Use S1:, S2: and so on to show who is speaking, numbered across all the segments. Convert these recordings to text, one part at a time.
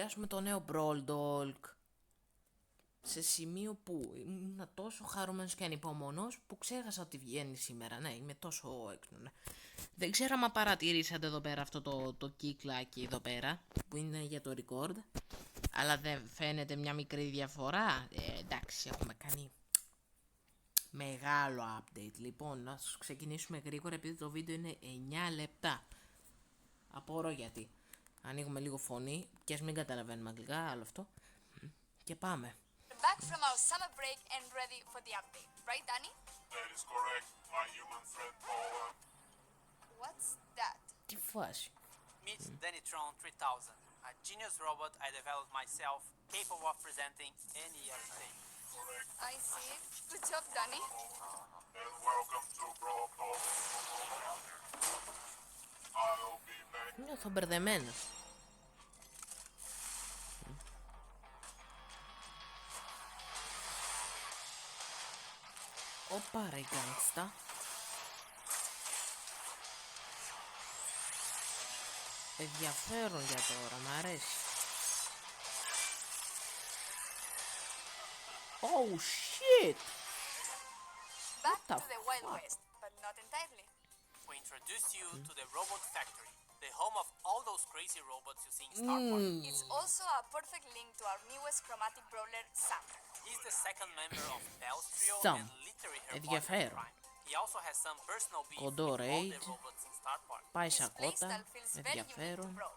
S1: σχολιάσουμε το νέο Braowl Taik. Σε σημείο που ήμουν τόσο χαρούμενος και ανυπομονός που ξέχασα ότι βγαίνει σήμερα. Ναι, είμαι τόσο έξυπνο. Ναι. Δεν ξέρω αν παρατηρήσατε εδώ πέρα αυτό το κύκλάκι εδώ πέρα που είναι για το record. Αλλά δεν φαίνεται μια μικρή διαφορά. Εντάξει, έχουμε κάνει μεγάλο update. Λοιπόν, να ξεκινήσουμε γρήγορα επειδή το βίντεο είναι 9 λεπτά. Απορώ γιατί. Ανοίγουμε λίγο φωνή και ας μην καταλαβαίνουμε αγγλικά, άλλο αυτό. Και πάμε.
S2: Back from our summer break and ready for the update, right, Danny?
S3: That is correct, my human friend Paula.
S2: What's that?
S1: Τι φάση.
S4: Meet Dannytron 3000, a genius robot I developed myself, capable of presenting any update.
S3: Correct.
S2: I see. Good job, Danny.
S3: And welcome to Braowl Taik. I'll be back.
S1: Νιώθω μπερδεμένος. Ωπα ρε γκάγκστα. Ενδιαφέρον για τώρα, μ' αρέσει. Oh shit!
S2: Back
S1: the
S2: to the Wild
S1: fuck?
S2: West, but not entirely.
S4: We introduce you to the Robot Factory, the home of all those crazy robots you see in Star Wars.
S2: It's also a perfect link to our newest chromatic brawler, Sam.
S4: He's the second member of Bell's trio
S1: Sam.
S4: and literally her
S1: Ενδιαφέρον.
S4: partner in crime. He also has some personal beef
S1: Κοντό
S4: with all the
S1: rage.
S4: robots in Star Park.
S1: Πάει
S2: His
S1: σακότα.
S2: playstyle feels very unique to
S1: Ενδιαφέρον.
S2: Brawl.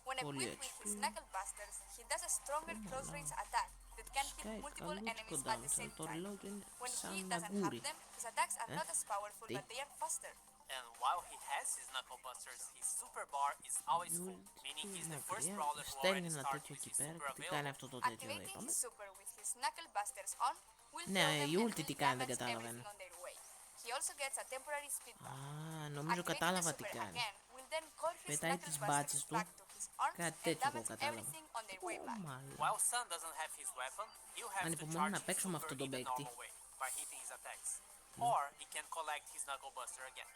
S2: When
S1: Πολύ
S2: equipped with his
S1: έξυπνο.
S2: knuckle busters, he does a stronger close-range attack that can hit
S1: Σκάει
S2: multiple
S1: καλούς
S2: enemies
S1: κοντά
S2: at the
S1: μου.
S2: same
S1: Το
S2: time.
S1: ρολόγι είναι
S2: When
S1: σαν
S2: he doesn't have
S1: μαγούρι.
S2: them, his attacks are not as powerful,
S1: Τι?
S2: but they are faster.
S4: And while he has his knuckle busters, his super bar is always full, meaning he's the first brawler who
S1: Στέλνει
S4: already
S1: ένα
S4: started
S1: τέτοιο
S4: with
S1: εκεί
S4: his
S1: πέρα
S4: super
S1: και τι κάνει
S4: available.
S1: αυτό το τέτοιο εδώ
S2: Activating
S1: είπαμε.
S2: his super with his knuckle busters on will
S1: Ναι,
S2: throw them
S1: η
S2: and
S1: ulti
S2: will
S1: τι κάνει, δεν
S2: damage
S1: καταλαβαίνω.
S2: everything on their way. He also gets a temporary speed
S1: Α,
S2: bump.
S1: νομίζω
S2: Activating the
S1: κατάλαβα τι
S2: super
S1: κάνει.
S2: again will then call his
S1: Πετάει
S2: knuckle
S1: τις
S2: busters
S1: μπάτσες του.
S2: back to his arms
S1: Κάτι
S2: and
S1: τέτοιο εγώ
S2: damage
S1: κατάλαβα.
S2: everything on their way back.
S1: Μάλλον.
S4: While Sun doesn't have his weapon, he'll have to
S1: Ανυπομονώ
S4: charge
S1: να
S4: his
S1: παίξω με
S4: super
S1: αυτόν τον
S4: in the
S1: παίκτη.
S4: normal way, by hitting his attacks. Or he can collect his knuckle buster again.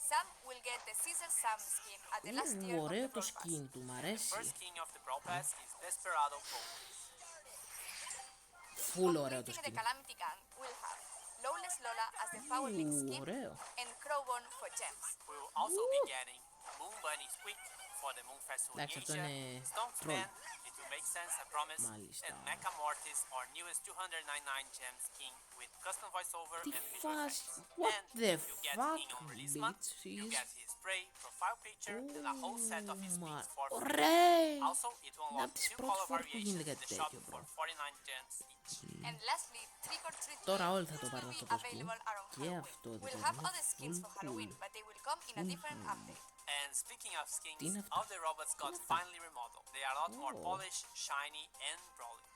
S2: Sam will get the Caesar Sam skin at the last tier of
S1: Ωραίο
S2: the
S1: το
S2: Brawl Pass.
S1: skin του, μ'
S4: The
S1: αρέσει.
S4: first king of the Brawl Pass is Desperado Cole.
S1: Φουλ ωραίο το
S2: Completing the
S1: skin.
S2: Calamity Gang will have Lawless Lola as the Power League skin
S1: Ωραίο.
S2: and Crowbone for gems.
S4: We will also be getting Moon Bunny Squeak for the Moon Festival in
S1: Εντάξει, αυτό
S4: Asia,
S1: είναι
S4: Stonksman,
S1: troll.
S4: it will make sense, I promise,
S1: Μάλιστα.
S4: and Mecha Mortis, our newest 299 gems king with custom voiceover
S1: Τι
S4: and visual
S1: φάση.
S4: effects.
S1: What
S4: And
S1: the
S4: you get
S1: fuck,
S4: in on release month, you
S1: bitches.
S4: get his spray, profile picture, and a whole set of his
S1: Μα,
S4: beats for free.
S1: ωραία.
S4: Also, it will
S1: Είναι
S4: unlock
S1: από τις
S4: two
S1: πρώτες
S4: color
S1: φορές που γίνεται
S4: variations in
S1: κάτι
S4: the shop
S1: τέτοιο,
S4: for
S1: bro.
S4: 49 gems each.
S2: And lastly, Trick or Treat
S1: Τώρα
S2: Game
S1: όλοι θα το
S2: will
S1: πάρουν
S2: be
S1: αυτό το skin.
S2: available around
S1: Και
S2: Halloween.
S1: αυτό εδώ
S2: We'll
S1: πέρα
S2: have
S1: είναι
S2: other skins for
S1: full
S2: Halloween,
S1: cool.
S2: but they will come in a different update.
S4: And speaking of skins,
S1: Τι είναι αυτά?
S4: all the robots got
S1: είναι αυτά?
S4: finally remodeled. They are a lot more
S1: Oh.
S4: polished, shiny, and brawly.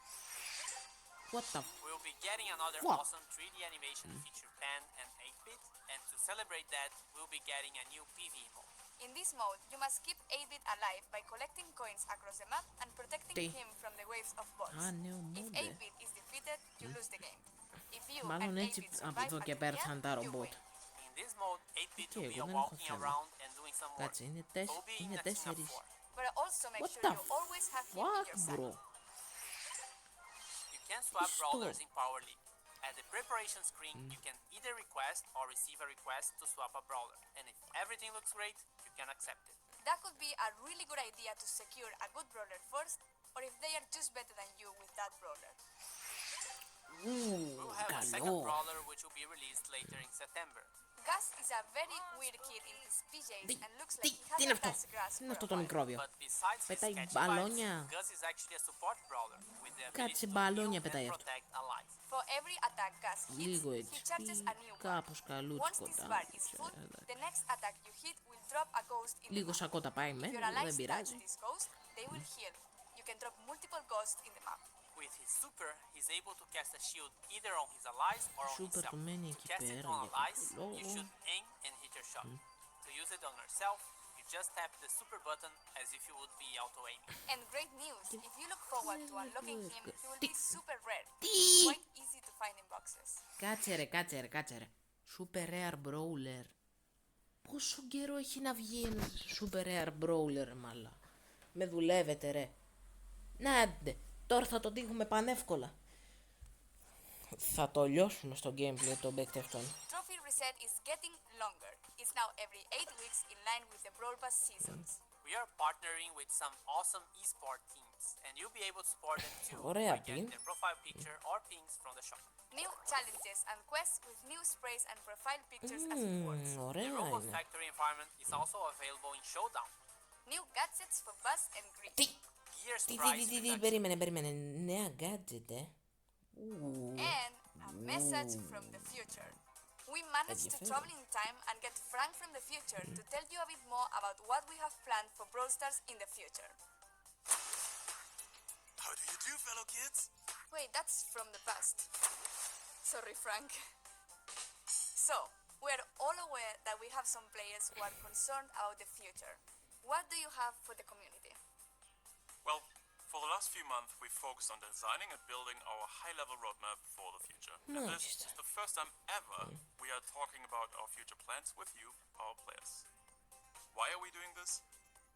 S1: What the
S4: We'll be getting another
S1: What?
S4: awesome 3D animation feature pen and 8-bit, and to celebrate that, we'll be getting a new PvE mode.
S2: In this mode, you must keep 8-bit alive by collecting coins across the map and protecting
S1: Τι?
S2: him from the waves of bots.
S1: Α, νέο
S2: If
S1: μόντε.
S2: 8-bit is defeated, you lose the game. If you
S1: Μάλλον
S2: and
S1: έτσι
S2: 8-bit
S1: από
S2: survive
S1: εδώ και
S2: until
S1: πέρα
S2: the
S1: θα είναι
S2: end,
S1: τα
S2: you
S1: ρομπότ.
S2: win.
S4: In this mode, 8-bit
S1: Και
S4: will be
S1: εγώ
S4: a
S1: δεν έχω
S4: walking
S1: θέμα.
S4: around and doing some work.
S1: Κάτσε, είναι
S4: We'll be in
S1: είναι
S4: a team of
S1: 4.
S4: 4.
S2: But also make
S1: What
S2: sure
S1: the
S2: you always have him in
S1: fuck,
S2: your side.
S1: bro.
S4: You can swap
S1: Stop.
S4: brawlers in Power League. At the preparation screen, you can either request or receive a request to swap a brawler. And if everything looks great, you can accept it.
S2: That could be a really good idea to secure a good brawler first, or if they are just better than you with that brawler.
S4: We'll have a second
S1: καλό.
S4: brawler which will be released later in September.
S2: Gus is a very weird kid in his PJs
S1: Τι,
S2: and looks
S1: τι,
S2: like he
S1: τι είναι
S2: hasn't
S1: αυτό.
S2: touched grass
S1: Τι είναι
S2: for
S1: αυτό
S2: a
S1: το
S2: while.
S1: μικρόβιο.
S4: But besides his
S1: Πετάει
S4: sketchy
S1: μπαλόνια.
S4: vibes, Gus is actually a support brawler with the ability
S1: Κάτσε,
S4: to
S1: μπαλόνια
S4: heal
S1: πετάει
S4: and
S1: αυτό.
S4: protect allies.
S2: For every attack Gus hits,
S1: Λίγο
S2: he
S1: έτσι.
S2: charges a new bar.
S1: Κάπως
S2: Once
S1: καλούτσικο
S2: this
S1: τα.
S2: bar is full, the next attack you hit will drop a ghost in the
S1: Λίγο
S2: map.
S1: σακότα πάει με,
S2: If your
S1: δεν
S2: allies touch
S1: πειράζει.
S2: this ghost, they will heal. You can drop multiple ghosts in the map.
S4: With his super, he's able to cast a shield either on his allies or on
S1: Super
S4: himself.
S1: του μένει
S4: To
S1: εκεί
S4: cast it
S1: πέρα
S4: on
S1: για
S4: allies,
S1: κάποιο
S4: you
S1: λόγο.
S4: should aim and hit your shot. To use it on yourself, you just tap the super button as if you would be auto-aiming.
S2: And great news, if you look forward to unlocking him, he will be super rare.
S1: Τι.
S2: Quite easy to find in boxes.
S1: Κάτσε ρε. Super Rare Brawler. Πόσο καιρό έχει να βγει ένα Super Rare Brawler, μαλά. Με δουλεύετε ρε. Ναι, τώρα θα το δείχνουμε πανεύκολα. Θα το λιώσουμε στο gameplay των παίκτη αυτών.
S2: Trophy reset is getting longer. It's now every 8 weeks in line with the Brawl Pass seasons.
S4: We are partnering with some awesome esport teams, and you'll be able to support them too
S1: Ωραία
S4: by getting
S1: team.
S4: their profile picture or pings from the shop.
S2: New challenges and quests with new sprays and profile pictures as rewards.
S4: The
S1: Ωραία
S4: robot
S1: είναι.
S4: factory environment is also available in Showdown.
S2: New gadgets for Buzz and Green.
S1: Τι,
S4: Gears
S1: τι,
S4: price
S1: τι,
S4: reduction.
S1: περίμενε. Νέα gadget,
S2: And a message from the future. We managed to travel in time and get Frank from the future to tell you a bit more about what we have planned for Brawl Stars in the future.
S3: How do you do, fellow kids?
S2: Wait, that's from the past. Sorry, Frank. So, we're all aware that we have some players who are concerned about the future. What do you have for the community?
S3: Well, for the last few months, we've focused on designing and building our high-level roadmap for the future. And this
S1: Nice.
S3: is the first time ever we are talking about our future plans with you, our players. Why are we doing this?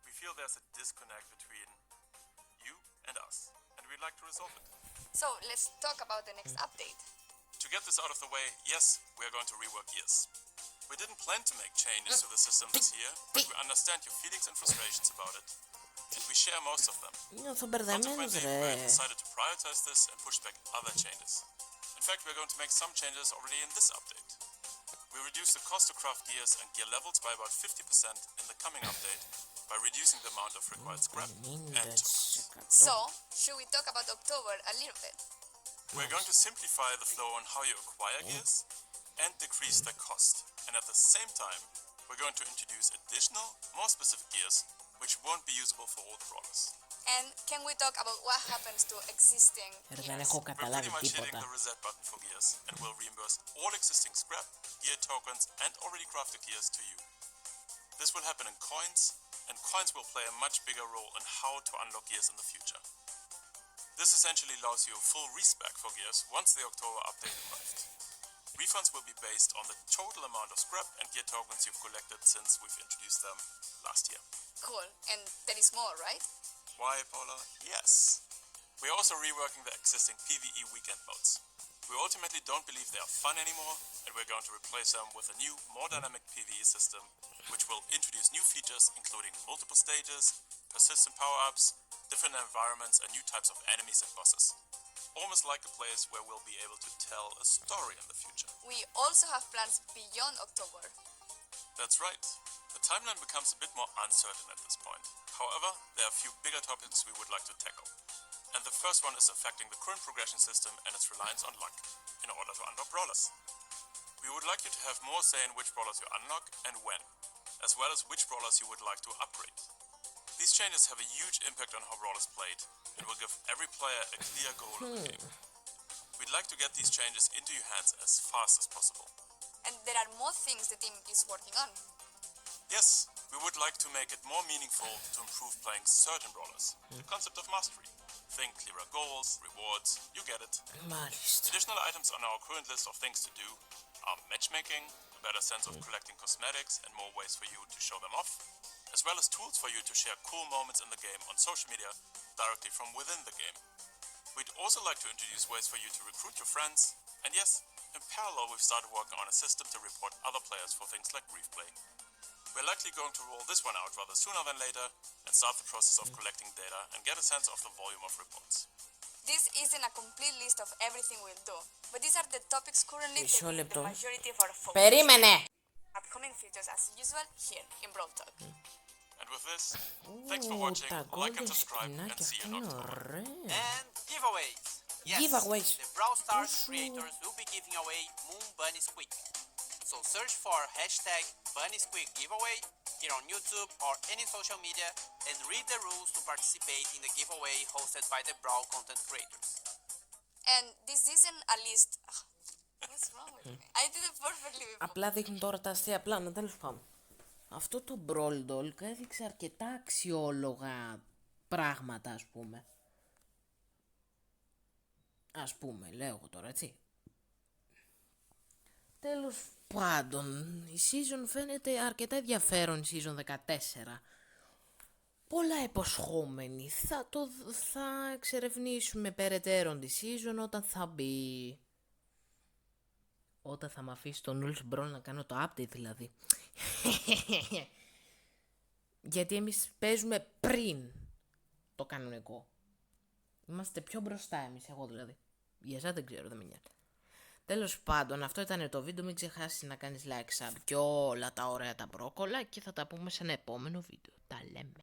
S3: We feel there's a disconnect between you and us, and we'd like to resolve it.
S2: So, let's talk about the next update.
S3: To get this out of the way, yes, we are going to rework gears. We didn't plan to make changes to the system this year, but we understand your feelings and frustrations about it. And we share most of them.
S1: Νιώθω μπερδεμένος
S3: Consequently, we
S1: ρε.
S3: decided to prioritize this and push back other changes. In fact, we're going to make some changes already in this update. We reduced the cost to craft gears and gear levels by about 50% in the coming update by reducing the amount of required scrap and tokens.
S2: So, should we talk about October a little bit?
S3: We're going to simplify the flow on how you acquire gears and decrease their cost. And at the same time, we're going to introduce additional, more specific gears which won't be usable for all the brawlers.
S2: And can we talk about what happens to existing
S1: Δεν
S2: gears?
S1: έχω
S3: We're pretty
S1: καταλάβει
S3: much hitting
S1: τίποτα.
S3: the reset button for gears and will reimburse all existing scrap, gear tokens and already crafted gears to you. This will happen in coins, and coins will play a much bigger role in how to unlock gears in the future. This essentially allows you full respec for gears once the October update arrived. Refunds will be based on the total amount of scrap and gear tokens you've collected since we've introduced them last year.
S2: Cool. And there is more, right?
S3: Why, Paula? Yes. We're also reworking the existing PvE weekend modes. We ultimately don't believe they are fun anymore, and we're going to replace them with a new, more dynamic PvE system, which will introduce new features including multiple stages, persistent power-ups, different environments, and new types of enemies and bosses. Almost like a place where we'll be able to tell a story in the future.
S2: We also have plans beyond October.
S3: That's right. The timeline becomes a bit more uncertain at this point. However, there are a few bigger topics we would like to tackle. And the first one is affecting the current progression system and its reliance on luck in order to unlock brawlers. We would like you to have more say in which brawlers you unlock and when, as well as which brawlers you would like to upgrade. These changes have a huge impact on how brawlers played and will give every player a clear goal in the game. We'd like to get these changes into your hands as fast as possible.
S2: And there are more things the team is working on.
S3: Yes, we would like to make it more meaningful to improve playing certain brawlers. The concept of mastery. Think clearer goals, rewards, you get it.
S1: Μάλιστα.
S3: Additional items on our current list of things to do are matchmaking, a better sense of collecting cosmetics and more ways for you to show them off, as well as tools for you to share cool moments in the game on social media directly from within the game. We'd also like to introduce ways for you to recruit your friends, and yes, in parallel we've started working on a system to report other players for things like grief play. We're likely going to roll this one out rather sooner than later and start the process of collecting data and get a sense of the volume of reports.
S2: This isn't a complete list of everything we'll do, but these are the topics currently
S1: Μισό
S2: taking the
S1: λεπτό.
S2: majority of our focus.
S1: Περίμενε!
S2: Upcoming features as usual here in Brawl Talk.
S3: And with this, thanks for watching,
S1: Τα
S3: like and
S1: golden
S3: subscribe, and
S1: σκηνάκια
S3: see
S1: αυτά
S3: you in
S1: είναι
S3: October.
S1: ωραία.
S4: And giveaways. Yes,
S1: Giveaways.
S4: the Brawl Stars
S1: Πόσο-
S4: creators will be giving away Moon Bunny Squeak. So search for hashtag Bunny Squeak giveaway here on YouTube or any social media and read the rules to participate in the giveaway hosted by the Brawl content creators.
S2: And this isn't a list. What's wrong with me? I did it perfectly before.
S1: Απλά δείχνει τώρα τα αστεία πλάνα, τέλος πάντων. Αυτό το Brawl Talk έδειξε αρκετά αξιόλογα πράγματα, ας πούμε. Ας πούμε, λέω εγώ τώρα, έτσι. Τέλος πάντων, η season φαίνεται αρκετά ενδιαφέρον, η season 14. πολλά υποσχόμενη. Θα εξερευνήσουμε περαιτέρω τη season όταν θα μπει. Όταν θα μ' αφήσει τον Ulls Brawl να κάνω το update δηλαδή. Γιατί εμείς παίζουμε πριν το κανονικό. Είμαστε πιο μπροστά εμείς, εγώ δηλαδή. Για εσάς δεν ξέρω, δεν με νοιάζει. Τέλος πάντων, αυτό ήταν το βίντεο. Μην ξεχάσεις να κάνεις like, sub και όλα τα ωραία τα μπρόκολα. Και θα τα πούμε σε ένα επόμενο βίντεο. Τα λέμε.